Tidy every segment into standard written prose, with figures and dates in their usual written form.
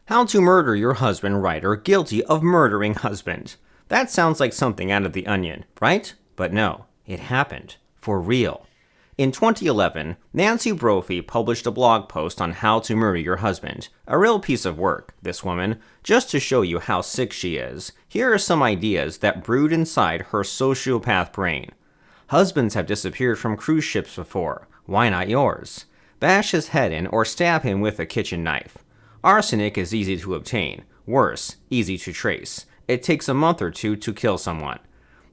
How to murder your husband writer guilty of murdering husband. That sounds like something out of The Onion, right? But no, it happened. For real. In 2011, Nancy Brophy published a blog post on how to murder your husband. A real piece of work, this woman. Just to show you how sick she is, here are some ideas that brewed inside her sociopath brain. Husbands have disappeared from cruise ships before. Why not yours? Bash his head in or stab him with a kitchen knife. Arsenic is easy to obtain. Worse, easy to trace. It takes a month or two to kill someone.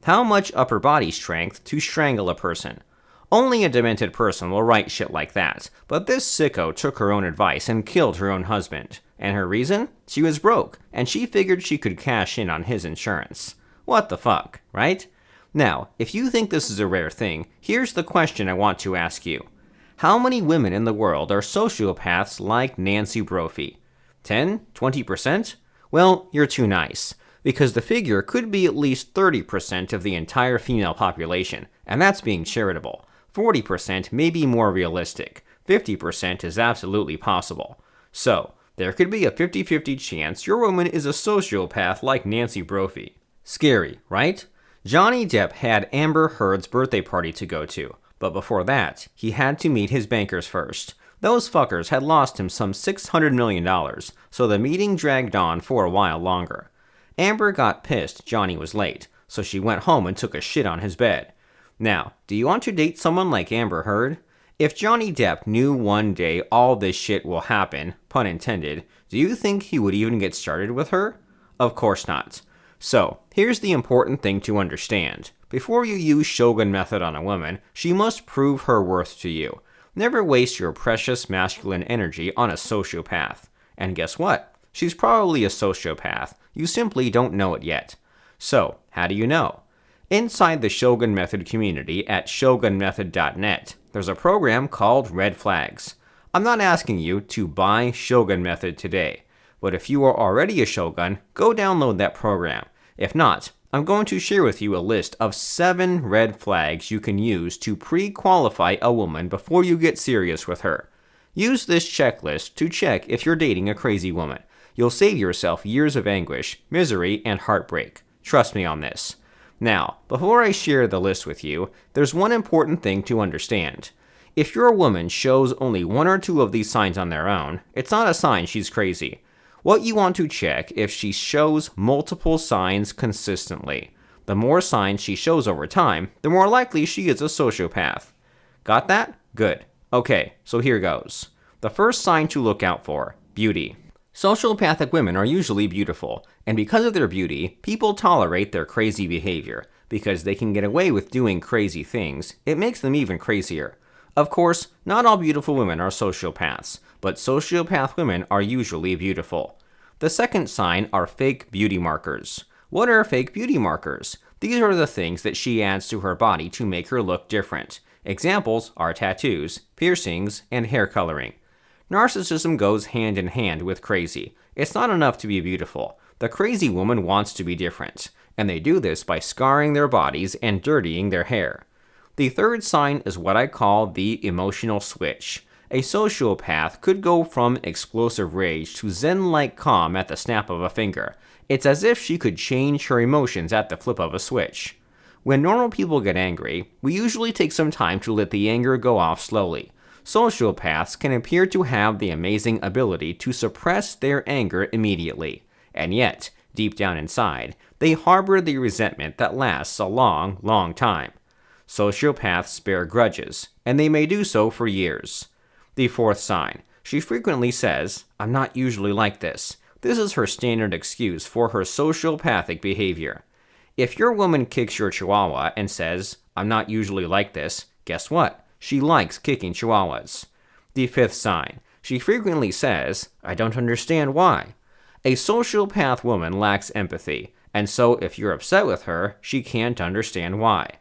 How much upper body strength to strangle a person? Only a demented person will write shit like that, but this sicko took her own advice and killed her own husband. And her reason? She was broke, and she figured she could cash in on his insurance. What the fuck, right? Now, if you think this is a rare thing, here's the question I want to ask you. How many women in the world are sociopaths like Nancy Brophy? 10? 20%? Well, you're too nice, because the figure could be at least 30% of the entire female population, and that's being charitable. 40% may be more realistic. 50% is absolutely possible. So, there could be a 50-50 chance your woman is a sociopath like Nancy Brophy. Scary, right? Johnny Depp had Amber Heard's birthday party to go to, but before that, he had to meet his bankers first. Those fuckers had lost him some $600 million, so the meeting dragged on for a while longer. Amber got pissed Johnny was late, so she went home and took a shit on his bed. Now, do you want to date someone like Amber Heard? If Johnny Depp knew one day all this shit will happen, pun intended, do you think he would even get started with her? Of course not. So, here's the important thing to understand. Before you use Shogun Method on a woman, she must prove her worth to you. Never waste your precious masculine energy on a sociopath. And guess what? She's probably a sociopath. You simply don't know it yet. So, how do you know? Inside the Shogun Method community at shogunmethod.net, there's a program called Red Flags. I'm not asking you to buy Shogun Method today, but if you are already a Shogun, go download that program. If not, I'm going to share with you a list of 7 red flags you can use to pre-qualify a woman before you get serious with her. Use this checklist to check if you're dating a crazy woman. You'll save yourself years of anguish, misery, and heartbreak. Trust me on this. Now, before I share the list with you, there's one important thing to understand. If your woman shows only 1 or 2 of these signs on their own, it's not a sign she's crazy. What you want to check if she shows multiple signs consistently. The more signs she shows over time, the more likely she is a sociopath. Got that? Good. Okay, so here goes. The first sign to look out for: beauty. Sociopathic women are usually beautiful, and because of their beauty, people tolerate their crazy behavior. Because they can get away with doing crazy things, it makes them even crazier. Of course, not all beautiful women are sociopaths, but sociopath women are usually beautiful. The second sign are fake beauty markers. What are fake beauty markers? These are the things that she adds to her body to make her look different. Examples are tattoos, piercings, and hair coloring. Narcissism goes hand in hand with crazy. It's not enough to be beautiful. The crazy woman wants to be different, and they do this by scarring their bodies and dirtying their hair. The third sign is what I call the emotional switch. A sociopath could go from explosive rage to zen-like calm at the snap of a finger. It's as if she could change her emotions at the flip of a switch. When normal people get angry, we usually take some time to let the anger go off slowly. Sociopaths can appear to have the amazing ability to suppress their anger immediately. And yet, deep down inside, they harbor the resentment that lasts a long, long time. Sociopaths bear grudges, and they may do so for years. The fourth sign. She frequently says, "I'm not usually like this." This is her standard excuse for her sociopathic behavior. If your woman kicks your chihuahua and says, "I'm not usually like this," guess what? She likes kicking chihuahuas. The fifth sign. She frequently says, "I don't understand why." A sociopath woman lacks empathy, and so if you're upset with her, she can't understand why.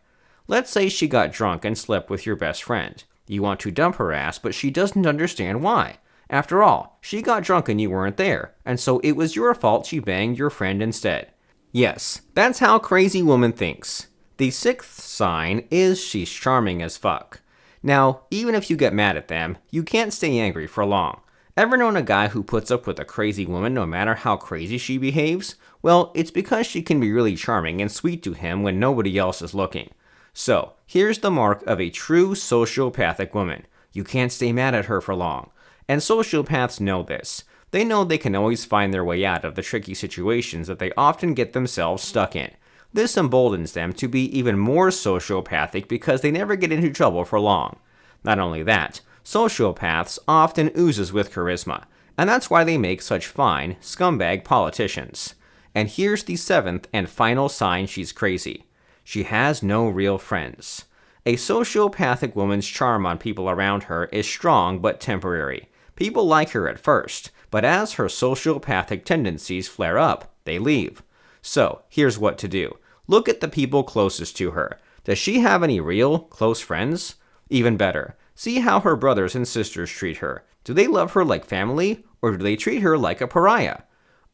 Let's say she got drunk and slept with your best friend. You want to dump her ass, but she doesn't understand why. After all, she got drunk and you weren't there, and so it was your fault she banged your friend instead. Yes, that's how crazy woman thinks. The sixth sign is she's charming as fuck. Now, even if you get mad at them, you can't stay angry for long. Ever known a guy who puts up with a crazy woman no matter how crazy she behaves? Well, it's because she can be really charming and sweet to him when nobody else is looking. So, here's the mark of a true sociopathic woman. You can't stay mad at her for long. And sociopaths know this. They know they can always find their way out of the tricky situations that they often get themselves stuck in. This emboldens them to be even more sociopathic because they never get into trouble for long. Not only that, sociopaths often oozes with charisma, and that's why they make such fine, scumbag politicians. And here's the seventh and final sign she's crazy. She has no real friends. A sociopathic woman's charm on people around her is strong but temporary. People like her at first, but as her sociopathic tendencies flare up, they leave. So, here's what to do. Look at the people closest to her. Does she have any real, close friends? Even better, see how her brothers and sisters treat her. Do they love her like family, or do they treat her like a pariah?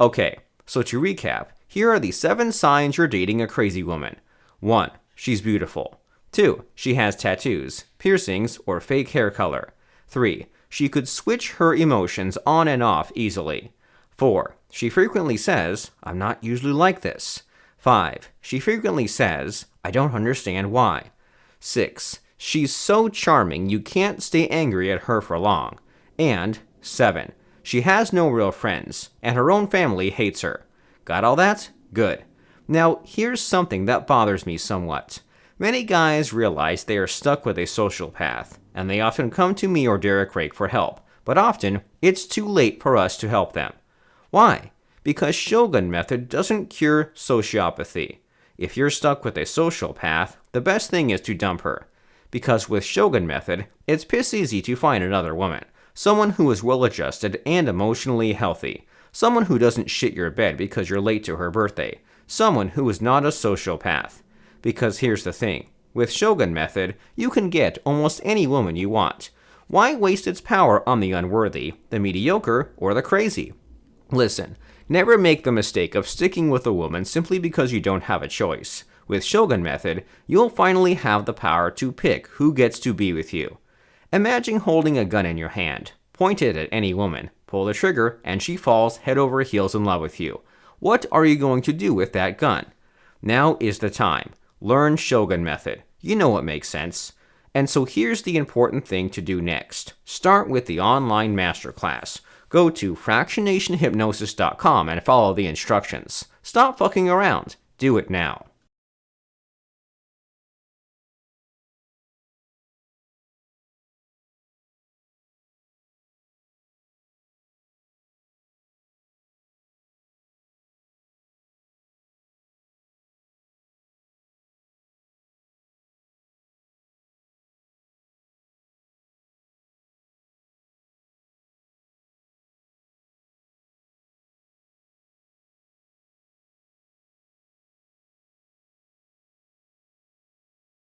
Okay, so to recap, here are the 7 signs you're dating a crazy woman. 1. She's beautiful. 2. She has tattoos, piercings, or fake hair color. 3. She could switch her emotions on and off easily. 4. She frequently says, "I'm not usually like this." 5. She frequently says, "I don't understand why." 6. She's so charming you can't stay angry at her for long. And 7. She has no real friends, and her own family hates her. Got all that? Good. Now, here's something that bothers me somewhat. Many guys realize they are stuck with a sociopath, and they often come to me or Derek Rake for help, but often it's too late for us to help them. Why? Because Shogun Method doesn't cure sociopathy. If you're stuck with a sociopath, the best thing is to dump her. Because with Shogun Method, it's piss easy to find another woman. Someone who is well-adjusted and emotionally healthy. Someone who doesn't shit your bed because you're late to her birthday. Someone who is not a sociopath. Because here's the thing. With Shogun Method, you can get almost any woman you want. Why waste its power on the unworthy, the mediocre, or the crazy? Listen, never make the mistake of sticking with a woman simply because you don't have a choice. With Shogun Method, you'll finally have the power to pick who gets to be with you. Imagine holding a gun in your hand, point it at any woman, pull the trigger, and she falls head over heels in love with you. What are you going to do with that gun? Now is the time. Learn Shogun Method. You know what makes sense. And so here's the important thing to do next. Start with the online masterclass. Go to fractionationhypnosis.com and follow the instructions. Stop fucking around. Do it now.